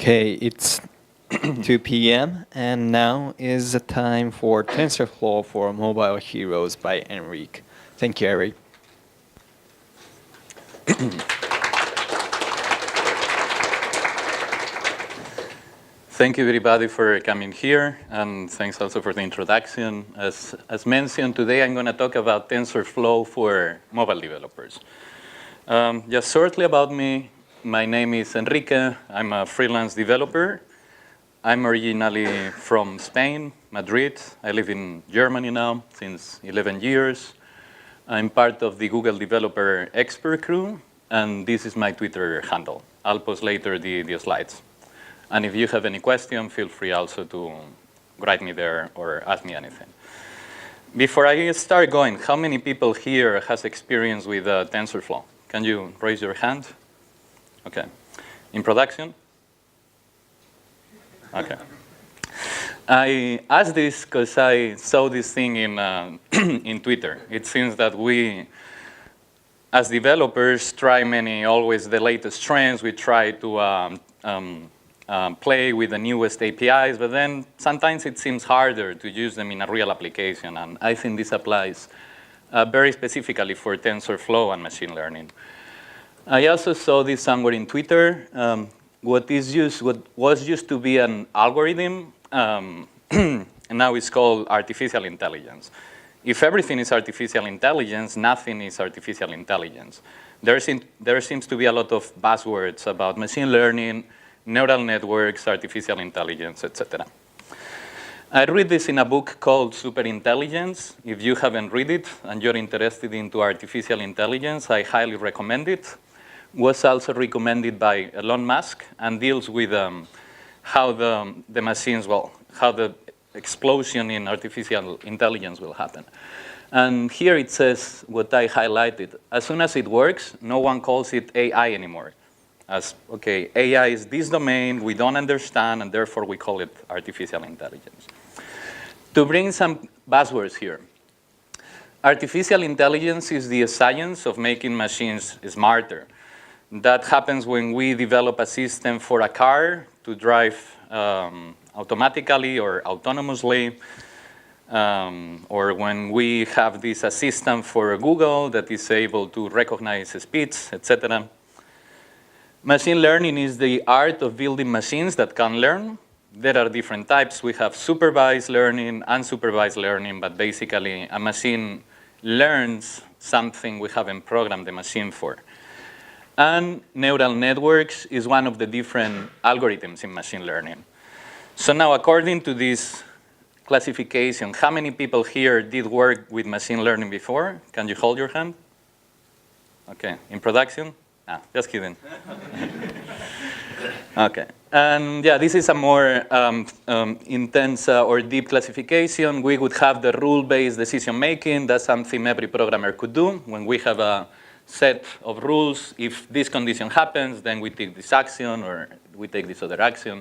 Okay, it's 2 p.m. and now is the time for TensorFlow for Mobile Heroes by Enrique. Thank you, Eric. Thank you, everybody, for coming here, and thanks also for the introduction. As mentioned, today I'm going to talk about TensorFlow for mobile developers. Just shortly about me, my name is Enrique. I'm a freelance developer. I'm originally from Spain, Madrid. I live in Germany now since 11 years. I'm part of the Google Developer Expert crew, and this is my Twitter handle. I'll post later the slides. And if you have any question, feel free also to write me there or ask me anything. Before I start going, how many people here has experience with TensorFlow? Can you raise your hand? Okay. In production? Okay. I asked this because I saw this thing in, in Twitter. It seems that we, as developers, try always the latest trends. We try to play with the newest APIs, but then sometimes it seems harder to use them in a real application. And I think this applies very specifically for TensorFlow and machine learning. I also saw this somewhere in Twitter. What was used to be an algorithm, and now it's called artificial intelligence. If everything is artificial intelligence, nothing is artificial intelligence. There seems to be a lot of buzzwords about machine learning, neural networks, artificial intelligence, etc. I read this in a book called Superintelligence. If you haven't read it and you're interested into artificial intelligence, I highly recommend it. Was also recommended by Elon Musk and deals with how the machines how the explosion in artificial intelligence will happen. And here it says what I highlighted. As soon as it works, no one calls it AI anymore. As, okay, AI is this domain we don't understand, and therefore we call it artificial intelligence. To bring some buzzwords here. Artificial intelligence is the science of making machines smarter. That happens when we develop a system for a car to drive automatically or autonomously, or when we have this assistant for Google that is able to recognize speech, etc. Machine learning is the art of building machines that can learn. There are different types. We have supervised learning, unsupervised learning, but basically a machine learns something we haven't programmed the machine for. And neural networks is one of the different algorithms in machine learning. So now, according to this classification, how many people here did work with machine learning before? Can you hold your hand? Okay, in production? Ah, just kidding. Okay, and yeah, this is a more intense or deep classification. We would have the rule-based decision-making. That's something every programmer could do. When we have a set of rules, if this condition happens, then we take this action, or we take this other action.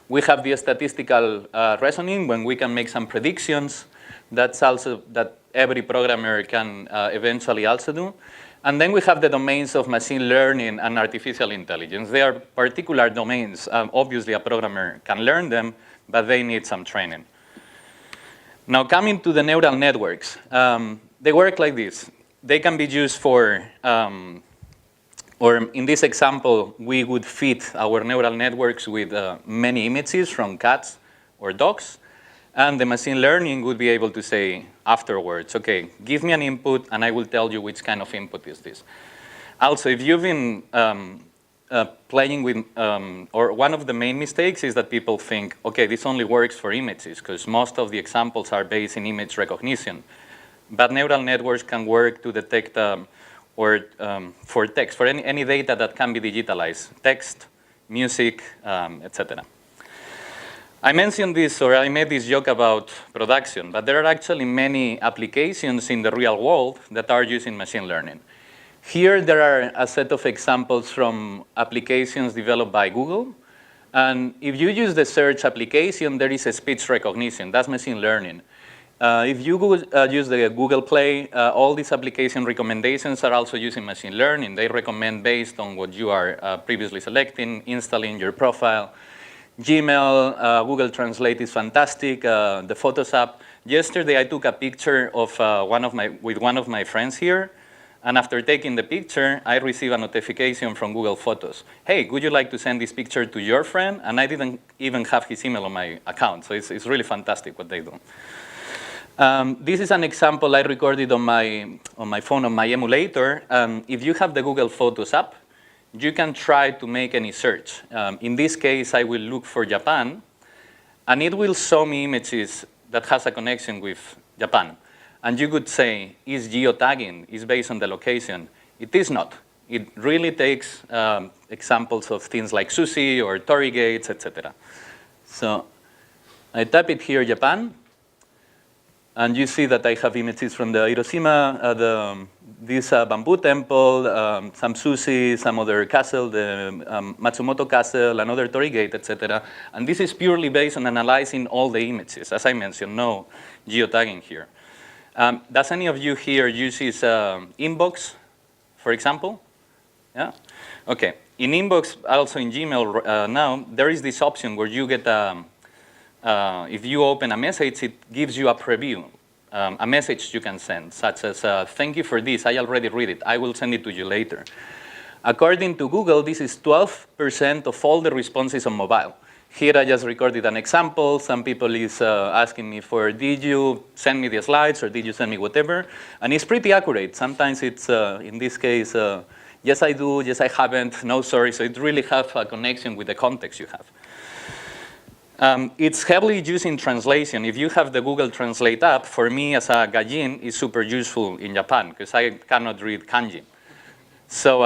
We have the statistical reasoning, when we can make some predictions. That's also that every programmer can eventually also do. And then we have the domains of machine learning and artificial intelligence. They are particular domains. Obviously, a programmer can learn them, but they need some training. Now, coming to the neural networks, they work like this. They can be used for, or in this example, we would feed our neural networks with many images from cats or dogs. And the machine learning would be able to say afterwards, okay, give me an input, and I will tell you which kind of input is this. Also, if you've been playing with, or one of the main mistakes is that people think, okay, this only works for images, because most of the examples are based in image recognition. But neural networks can work to detect, or for text, for any data that can be digitalized, text, music, etc. I mentioned this, or I made this joke about production, but there are actually many applications in the real world that are using machine learning. Here, there are a set of examples from applications developed by Google. And if you use the search application, there is a speech recognition. That's machine learning. If you use the Google Play, all these application recommendations are also using machine learning. They recommend based on what you are previously selecting, installing your profile. Gmail, Google Translate is fantastic, the Photos app. Yesterday, I took a picture of with one of my friends here, and after taking the picture, I received a notification from Google Photos. Hey, would you like to send this picture to your friend? And I didn't even have his email on my account, so it's really fantastic what they do. This is an example I recorded on my phone, on my emulator. If you have the Google Photos app, you can try to make any search. In this case, I will look for Japan, and it will show me images that has a connection with Japan. And you could say, is geotagging, is based on the location. It is not. It really takes examples of things like sushi or torii gates, etc. So I type it here, Japan, and you see that I have images from the Hiroshima, this bamboo temple, some sushi, some other castle, the Matsumoto Castle, another torii gate, etc. And this is purely based on analyzing all the images. As I mentioned, no geotagging here. Does any of you here uses Inbox, for example? Yeah? Okay. In Inbox, also in Gmail now, there is this option where you get, if you open a message, it gives you a preview, a message you can send, such as, thank you for this, I already read it, I will send it to you later. According to Google, this is 12% of all the responses on mobile. Here I just recorded an example. Some people is asking me for, did you send me the slides or did you send me whatever? And it's pretty accurate. Sometimes it's, in this case, yes I do, yes I haven't, no sorry. So it really has a connection with the context you have. It's heavily used in translation. If you have the Google Translate app, for me as a gaijin, it's super useful in Japan because I cannot read kanji. So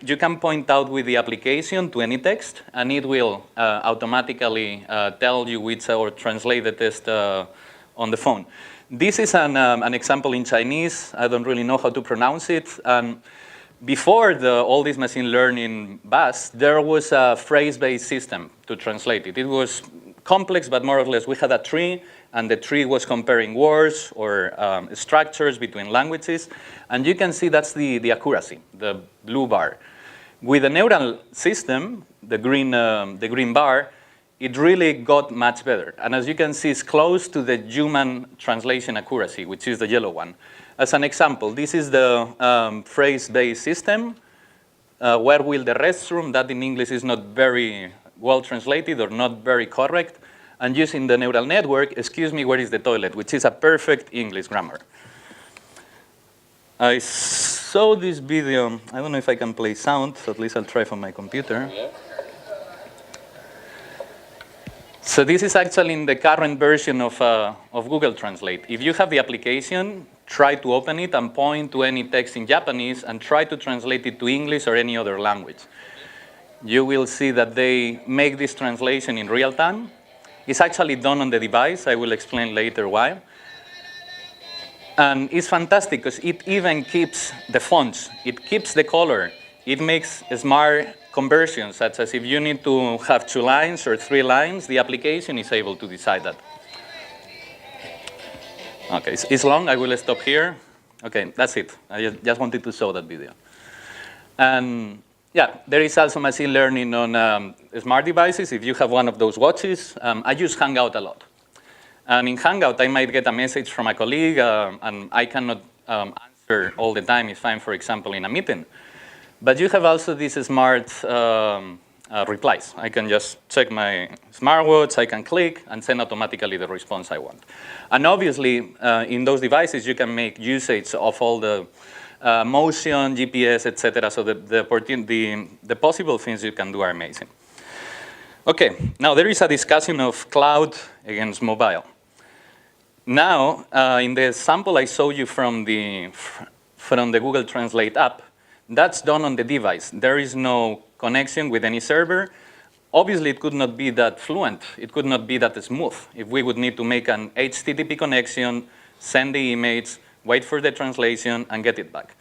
you can point out with the application to any text, and it will automatically tell you which or translate the text on the phone. This is an example in Chinese. I don't really know how to pronounce it. Before all this machine learning buzz, there was a phrase-based system to translate it. It was complex, but more or less we had a tree, and the tree was comparing words or structures between languages. And you can see that's the accuracy, the blue bar. With the neural system, the green bar, it really got much better. And as you can see, it's close to the human translation accuracy, which is the yellow one. As an example, this is the phrase-based system. Where will the restroom? That in English is not very well translated or not very correct. And using the neural network, excuse me, where is the toilet? Which is a perfect English grammar. I saw this video. I don't know if I can play sound, so at least I'll try from my computer. Yeah. So this is actually in the current version of Google Translate. If you have the application, try to open it and point to any text in Japanese and try to translate it to English or any other language. You will see that they make this translation in real time. It's actually done on the device. I will explain later why. And it's fantastic because it even keeps the fonts. It keeps the color. It makes smart conversions, such as if you need to have 2 lines or 3 lines, the application is able to decide that. Okay, it's long. I will stop here. Okay, that's it. I just wanted to show that video. And yeah, there is also machine learning on smart devices. If you have one of those watches, I use Hangout a lot. And in Hangout, I might get a message from a colleague, and I cannot answer all the time if I'm, for example, in a meeting. But you have also these smart replies. I can just check my smartwatch, I can click, and send automatically the response I want. And obviously, in those devices, you can make usage of all the motion, GPS, etc. So the possible things you can do are amazing. Okay, now there is a discussion of cloud against mobile. Now, in the sample I showed you from the Google Translate app, that's done on the device. There is no connection with any server. Obviously, it could not be that fluent. It could not be that smooth. If we would need to make an HTTP connection, send the image, wait for the translation, and get it back.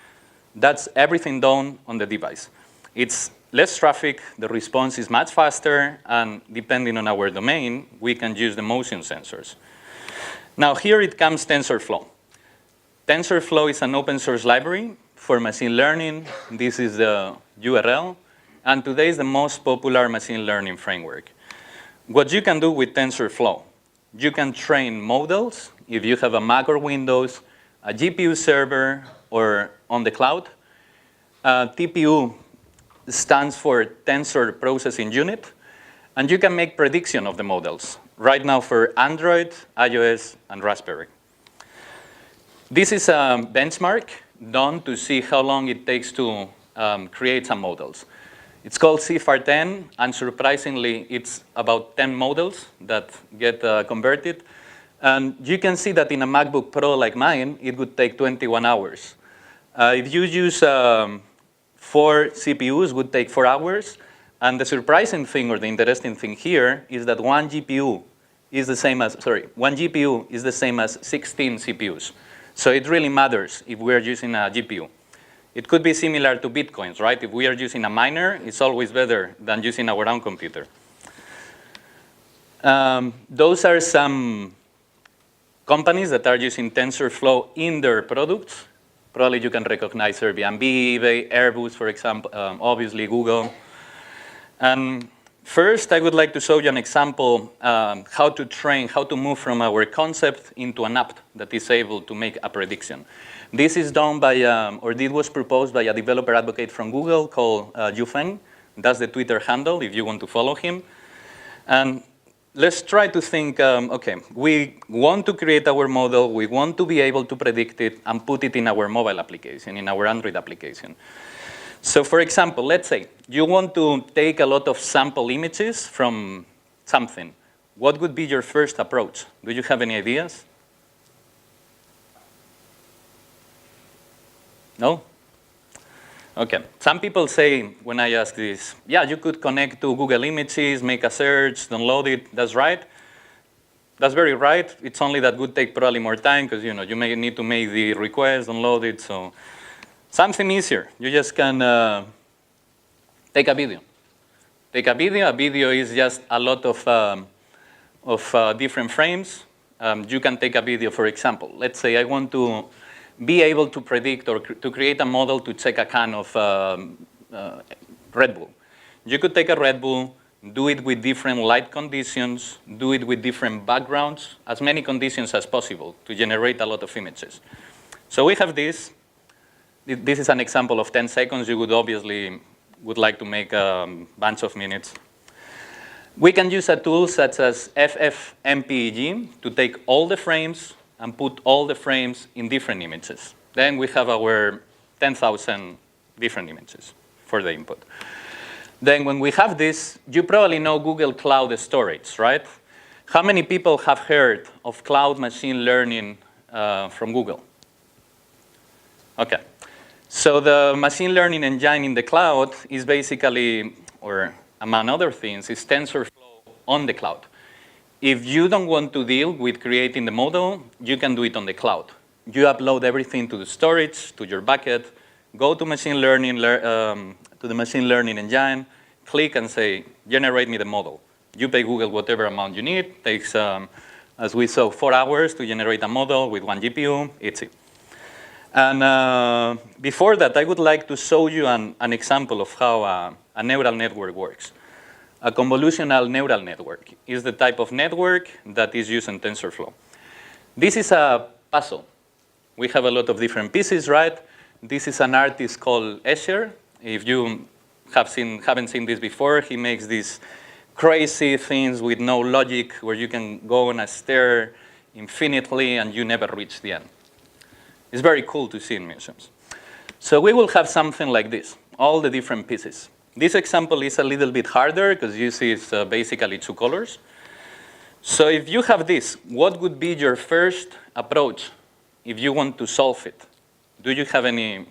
That's everything done on the device. It's less traffic, the response is much faster, and depending on our domain, we can use the motion sensors. Now, here it comes TensorFlow. TensorFlow is an open source library for machine learning. This is the URL. And today is the most popular machine learning framework. what you can do with TensorFlow, you can train models if you have a Mac or Windows, a GPU server, or on the cloud. TPU stands for Tensor Processing Unit, and you can make prediction of the models, right now for Android, iOS, and Raspberry. This is a benchmark done to see how long it takes to create some models. It's called CFAR10, and surprisingly, it's about 10 models that get converted. And you can see that in a MacBook Pro like mine, it would take 21 hours. If you use 4 CPUs, it would take 4 hours. And the surprising thing, or the interesting thing here, is that one GPU is the same as 16 CPUs. So it really matters if we're using a GPU. It could be similar to Bitcoins, right? If we are using a miner, it's always better than using our own computer. Those are some companies that are using TensorFlow in their products. Probably you can recognize Airbnb, eBay, Airbus, for example, obviously Google. And first, I would like to show you an example how to move from our concept into an app that is able to make a prediction. This is done by, this was proposed by a developer advocate from Google called Yufeng. That's the Twitter handle if you want to follow him. And let's try to think, okay, we want to create our model, we want to be able to predict it and put it in our mobile application, in our Android application. So for example, let's say you want to take a lot of sample images from something. What would be your first approach? Do you have any ideas? No? Okay. Some people say, when I ask this, yeah, you could connect to Google Images, make a search, download it. That's right. That's very right. It's only that would take probably more time because you may need to make the request, download it. So something easier. You just can take a video. Take a video. A video is just a lot of different frames. You can take a video, for example. Let's say I want to be able to predict or to create a model to check a can of Red Bull. You could take a Red Bull, do it with different light conditions, do it with different backgrounds, as many conditions as possible to generate a lot of images. So we have this. This is an example of 10 seconds. You would obviously like to make a bunch of minutes. We can use a tool such as FFmpeg to take all the frames and put all the frames in different images. Then we have our 10,000 different images for the input. Then when we have this, you probably know Google Cloud Storage, right? How many people have heard of cloud machine learning from Google? Okay. So the machine learning engine in the cloud is basically, or among other things, is TensorFlow on the cloud. If you don't want to deal with creating the model, you can do it on the cloud. You upload everything to the storage, to your bucket, go to machine learning, to the machine learning engine, click and say, generate me the model. You pay Google whatever amount you need. It takes, as we saw, 4 hours to generate a model with 1 GPU. It's it. And before that, I would like to show you an example of how a neural network works. A convolutional neural network is the type of network that is used in TensorFlow. This is a puzzle. We have a lot of different pieces, right? This is an artist called Escher. If you haven't seen this before, he makes these crazy things with no logic where you can go on a stair infinitely and you never reach the end. It's very cool to see in museums. So we will have something like this, all the different pieces. This example is a little bit harder because you see it's basically 2 colors. So if you have this, what would be your first approach if you want to solve it? Do you have any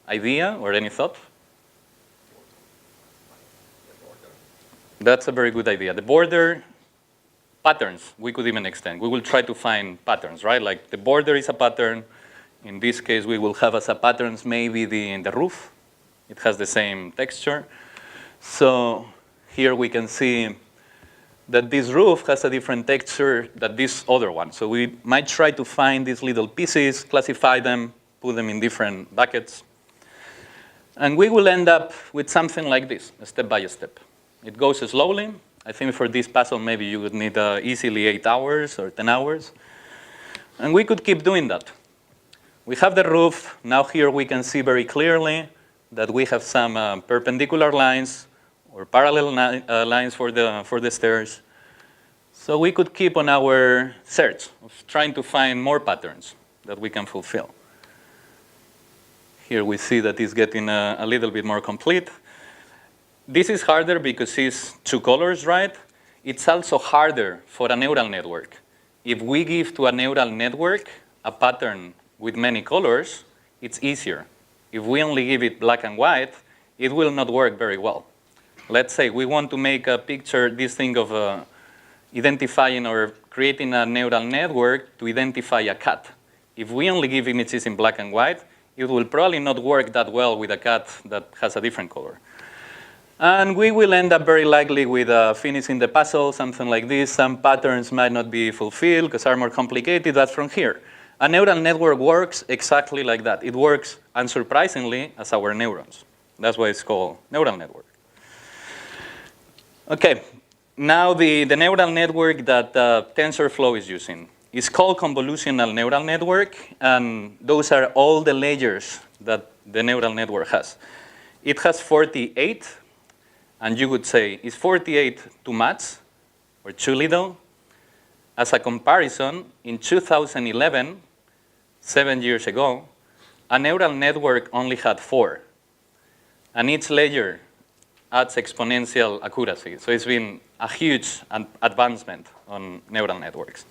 idea or any thought? That's a very good idea. The border patterns, we could even extend. We will try to find patterns, right? Like the border is a pattern. In this case, we will have as a patterns maybe the roof. It has the same texture. So here we can see that this roof has a different texture than this other one. So we might try to find these little pieces, classify them, put them in different buckets. And we will end up with something like this, step by step. It goes slowly, I think for this puzzle, maybe you would need easily 8 hours or 10 hours. And we could keep doing that. We have the roof. Now here we can see very clearly that we have some perpendicular lines or parallel lines for the stairs. So we could keep on our search of trying to find more patterns that we can fulfill. Here we see that it's getting a little bit more complete. This is harder because it's 2 colors, right? It's also harder for a neural network. If we give to a neural network a pattern with many colors, it's easier. If we only give it black and white, it will not work very well. Let's say we want to make a picture, this thing of identifying or creating a neural network to identify a cat. If we only give images in black and white, it will probably not work that well with a cat that has a different color. And we will end up very likely with finishing the puzzle, something like this. Some patterns might not be fulfilled because are more complicated, but from here. A neural network works exactly like that. It works, unsurprisingly, as our neurons. That's why it's called neural network. Okay, now the neural network that TensorFlow is using is called convolutional neural network, and those are all the layers that the neural network has. It has 48, and you would say, is 48 too much or too little? As a comparison, in 2011, 7 years ago, a neural network only had 4, and each layer adds exponential accuracy. So it's been a huge advancement on neural networks.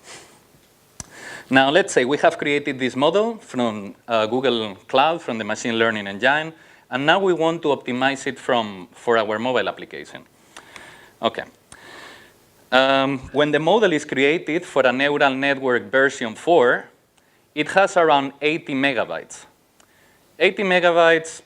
Now, let's say we have created this model from Google Cloud, from the machine learning engine, and now we want to optimize it for our mobile application. Okay. When the model is created for a neural network version 4, it has around 80 megabytes. 80 megabytes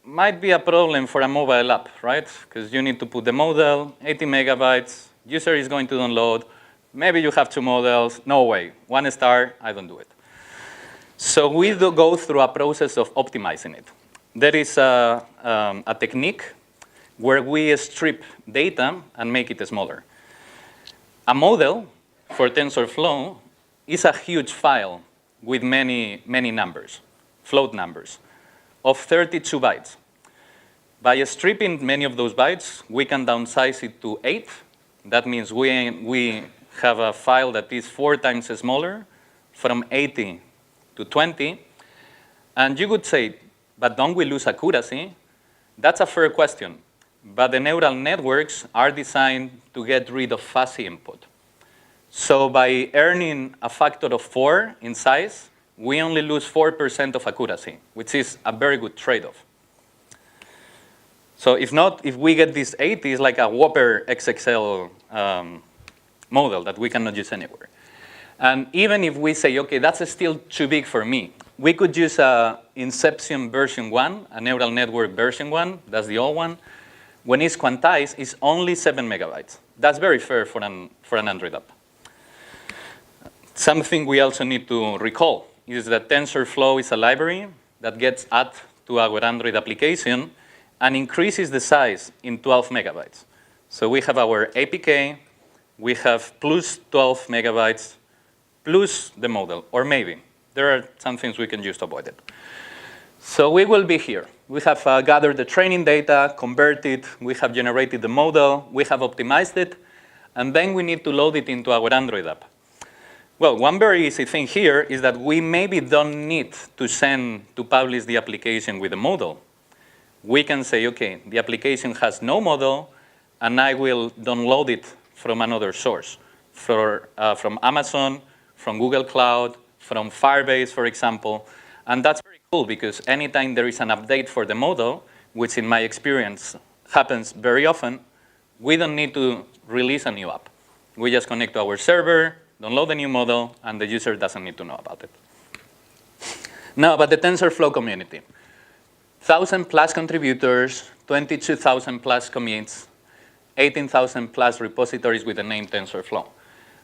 might be a problem for a mobile app, right? Because you need to put the model, 80 megabytes, user is going to download, maybe you have 2 models, no way, 1 star, I don't do it. So we do go through a process of optimizing it. There is a technique where we strip data and make it smaller. A model for TensorFlow is a huge file with many numbers, float numbers, of 32 bytes. By stripping many of those bytes, we can downsize it to 8. That means we have a file that is 4 times smaller, from 80 to 20. And you could say, but don't we lose accuracy? That's a fair question. But the neural networks are designed to get rid of fuzzy input. So by earning a factor of 4 in size, we only lose 4% of accuracy, which is a very good trade-off. So if we get this 80, it's like a Whopper XXL model that we cannot use anywhere. And even if we say, okay, that's still too big for me, we could use a Inception version 1, a neural network version 1, that's the old one. When it's quantized, it's only 7 megabytes. That's very fair for an Android app. Something we also need to recall is that TensorFlow is a library that gets added to our Android application and increases the size in 12 megabytes. So we have our APK, we have plus 12 megabytes, plus the model, or maybe. There are some things we can use to avoid it. So we will be here. We have gathered the training data, converted, we have generated the model, we have optimized it, and then we need to load it into our Android app. Well, one very easy thing here is that we maybe don't need to publish the application with a model. We can say, okay, the application has no model, and I will download it from another source, from Amazon, from Google Cloud, from Firebase, for example. And that's very cool because anytime there is an update for the model, which in my experience happens very often, we don't need to release a new app. We just connect to our server, download a new model, and the user doesn't need to know about it. Now, about the TensorFlow community. 1,000 plus contributors, 22,000 plus commits, 18,000 plus repositories with the name TensorFlow.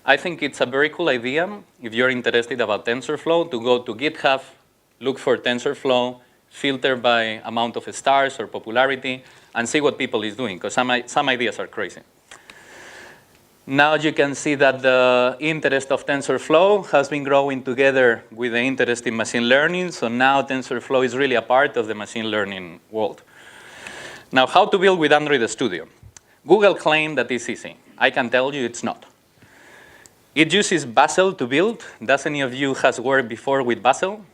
I think it's a very cool idea, if you're interested about TensorFlow, to go to GitHub, look for TensorFlow, filter by amount of stars or popularity, and see what people is doing, because some ideas are crazy. Now you can see that the interest of TensorFlow has been growing together with the interest in machine learning. So now TensorFlow is really a part of the machine learning world. Now, how to build with Android Studio? Google claimed that it's easy. I can tell you it's not. It uses Bazel to build. Does any of you has worked before with Bazel?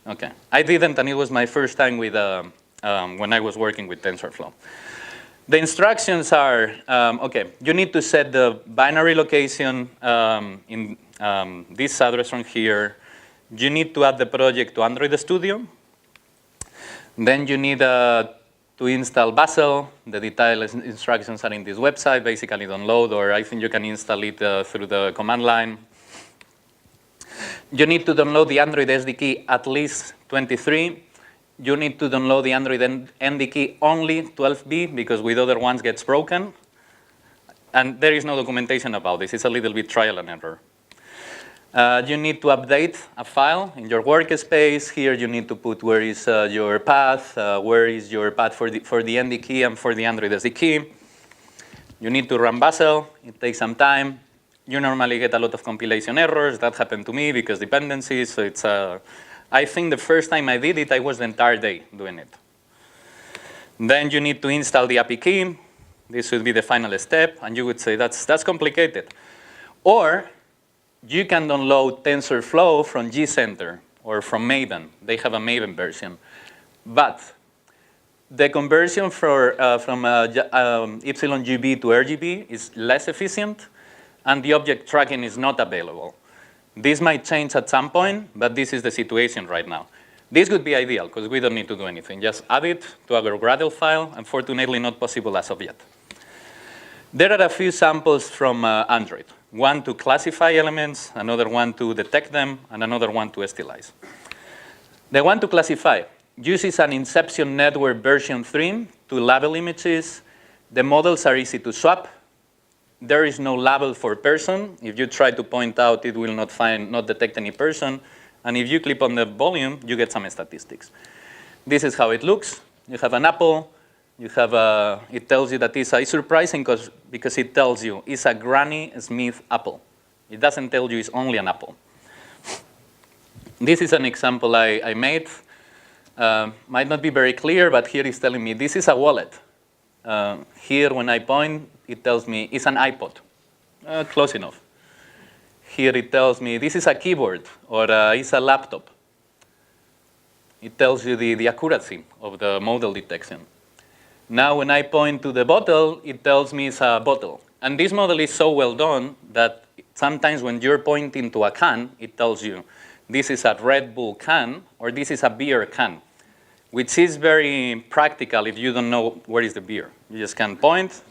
Okay, I didn't, and it was my first time with when I was working with TensorFlow. The instructions are, okay, you need to set the binary location in this address from here. You need to add the project to Android Studio. Then you need to install Bazel. The detailed instructions are in this website, basically download, or I think you can install it through the command line. You need to download the Android SDK at least 23. You need to download the Android NDK only 12B because with other ones gets broken. And there is no documentation about this. It's a little bit trial and error. You need to update a file in your workspace. Here you need to put where is your path, where is your path for the NDK and for the Android SDK. You need to run Bazel. It takes some time. You normally get a lot of compilation errors. That happened to me because dependencies. So it's I think the first time I did it, I was the entire day doing it. Then you need to install the API key. This would be the final step. And you would say, that's complicated. Or you can download TensorFlow from G-Center or from Maven. They have a Maven version. But the conversion from YGB to RGB is less efficient, and the object tracking is not available. This might change at some point, but this is the situation right now. This would be ideal, because we don't need to do anything. Just add it to our Gradle file. Unfortunately, not possible as of yet. There are a few samples from Android. One to classify elements, another one to detect them, and another one to stylize. The one to classify uses an Inception Network version 3 to label images. The models are easy to swap. There is no label for person. If you try to point out, it will not detect any person. And if you click on the volume, you get some statistics. This is how it looks. You have an apple. You have it tells you that it's surprising because it tells you it's a Granny Smith apple. It doesn't tell you it's only an apple. This is an example I made. Might not be very clear, but here it's telling me this is a wallet. Here, when I point, it tells me it's an iPod. Close enough. Here it tells me this is a keyboard or it's a laptop. It tells you the accuracy of the model detection. Now, when I point to the bottle, it tells me it's a bottle. And this model is so well done that sometimes when you're pointing to a can, it tells you this is a Red Bull can or this is a beer can, which is very practical if you don't know where is the beer. You just can point.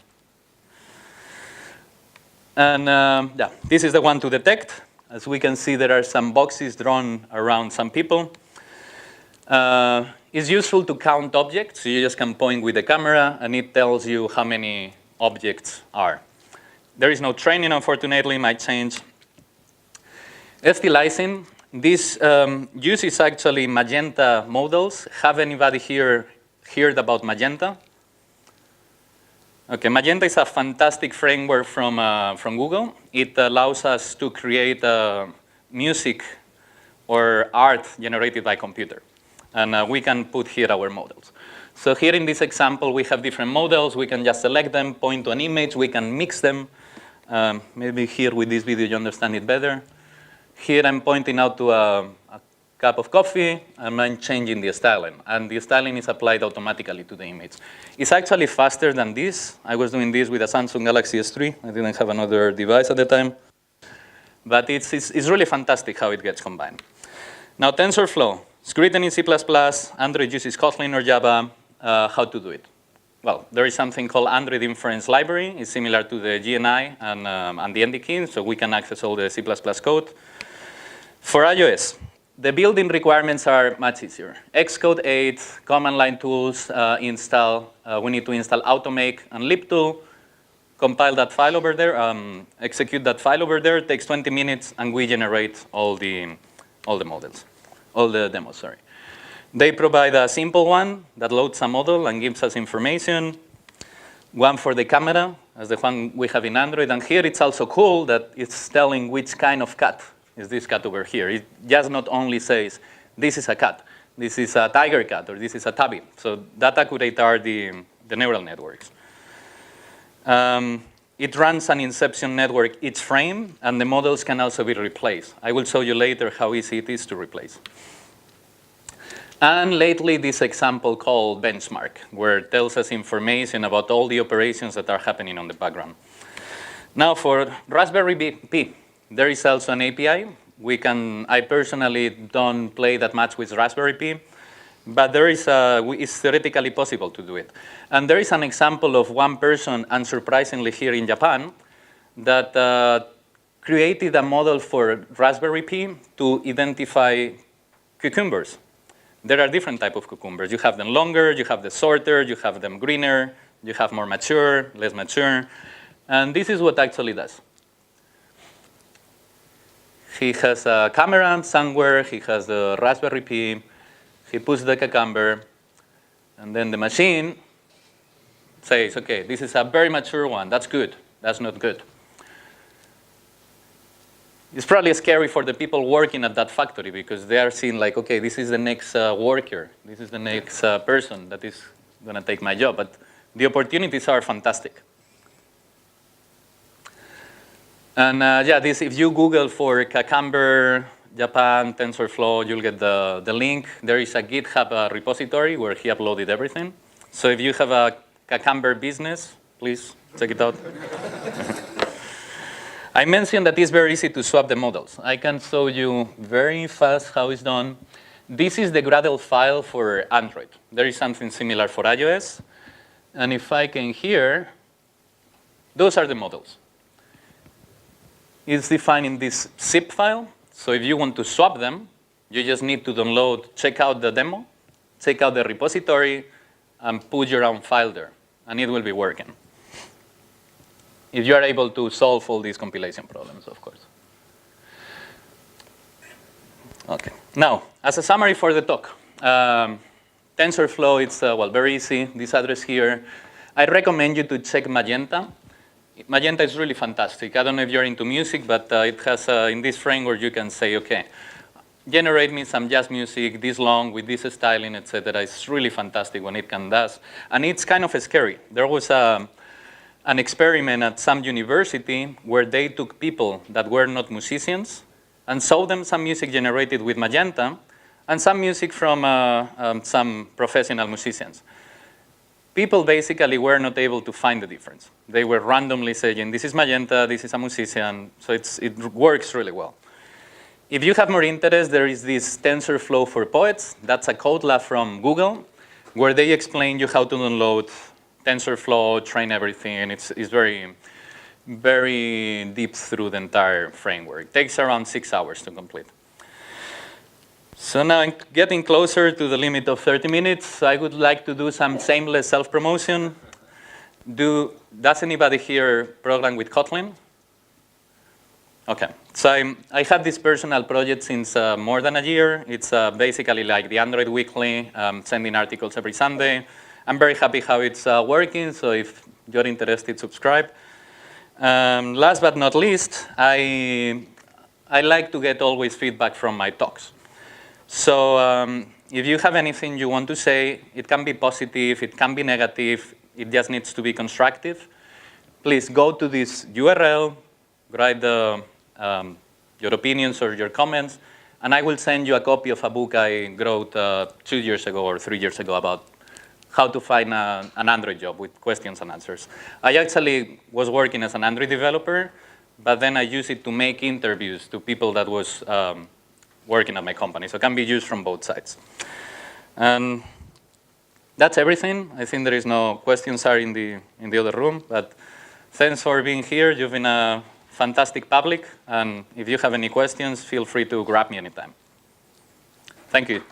And yeah, this is the one to detect. As we can see, there are some boxes drawn around some people. It's useful to count objects. You just can point with the camera, and it tells you how many objects are. There is no training, unfortunately. Might change. Stylizing. This uses actually Magenta models. Have anybody here heard about Magenta? Okay, Magenta is a fantastic framework from Google. It allows us to create music or art generated by computer. And we can put here our models. So here in this example, we have different models. We can just select them, point to an image. We can mix them. Maybe here with this video, you understand it better. Here I'm pointing out to a cup of coffee, and I'm changing the styling. And the styling is applied automatically to the image. It's actually faster than this. I was doing this with a Samsung Galaxy S3. I didn't have another device at the time. But it's really fantastic how it gets combined. Now, TensorFlow. It's written in C++. Android uses Kotlin or Java. How to do it? Well, there is something called Android Inference Library. It's similar to the GNI and the NDK, so we can access all the C++ code. For iOS, the building requirements are much easier. Xcode 8, command line tools, install. We need to install Automake and libtool. Compile that file over there, execute that file over there. It takes 20 minutes, and we generate all the models. All the demos, sorry. They provide a simple one that loads a model and gives us information. One for the camera. as the one we have in Android. And here it's also cool that it's telling which kind of cat is this cat over here. It just not only says, this is a cat, this is a tiger cat, or this is a tabby. So that accurate are the neural networks. It runs an inception network each frame, and the models can also be replaced. I will show you later how easy it is to replace. And lately, this example called benchmark, where it tells us information about all the operations that are happening on the background. Now, for Raspberry Pi, there is also an API. I personally don't play that much with Raspberry Pi, but it's theoretically possible to do it. And there is an example of one person, unsurprisingly here in Japan, that created a model for Raspberry Pi to identify cucumbers. There are different types of cucumbers. You have them longer, you have them shorter, you have them greener, you have more mature, less mature. And this is what actually does. He has a camera somewhere, he has the Raspberry Pi, he puts the cucumber, and then the machine says, okay, this is a very mature one, that's good, that's not good. It's probably scary for the people working at that factory because they are seeing like, okay, this is the next worker, this is the next person that is going to take my job. But the opportunities are fantastic. And yeah, if you Google for Cucumber Japan TensorFlow, you'll get the link. There is a GitHub repository where he uploaded everything. So if you have a Cucumber business, please check it out. I mentioned that it's very easy to swap the models. I can show you very fast how it's done. This is the Gradle file for Android. There is something similar for iOS. And if I can here, those are the models. It's defined in this zip file. So if you want to swap them, you just need to download, check out the demo, check out the repository, and put your own file there. And it will be working. If you are able to solve all these compilation problems, of course. Okay. Now, as a summary for the talk, TensorFlow, it's well, very easy. This address here. I recommend you to check Magenta. Magenta is really fantastic. I don't know if you're into music, but it has, in this framework, you can say, okay, generate me some jazz music this long with this styling, etc. It's really fantastic when it can do. And it's kind of scary. There was an experiment at some university where they took people that were not musicians and showed them some music generated with Magenta and some music from some professional musicians. People basically were not able to find the difference. They were randomly saying, this is Magenta, this is a musician, so it works really well. If you have more interest, there is this TensorFlow for Poets. That's a code lab from Google where they explain you how to download TensorFlow, train everything. It's very, very deep through the entire framework. It takes around 6 hours to complete. So now I'm getting closer to the limit of 30 minutes. I would like to do some shameless self-promotion. Does anybody here program with Kotlin? Okay, so I have this personal project since more than a year. It's basically like the Android Weekly, sending articles every Sunday. I'm very happy how it's working, so if you're interested, subscribe. Last but not least, I like to get always feedback from my talks. So if you have anything you want to say, it can be positive, it can be negative, it just needs to be constructive. Please go to this URL, write your opinions or your comments, and I will send you a copy of a book I wrote 2 years ago or 3 years ago about how to find an Android job with questions and answers. I actually was working as an Android developer, but then I used it to make interviews to people that was working at my company. So it can be used from both sides. And that's everything. I think there is no questions are in the other room, but thanks for being here. You've been a fantastic public, and if you have any questions, feel free to grab me anytime. Thank you.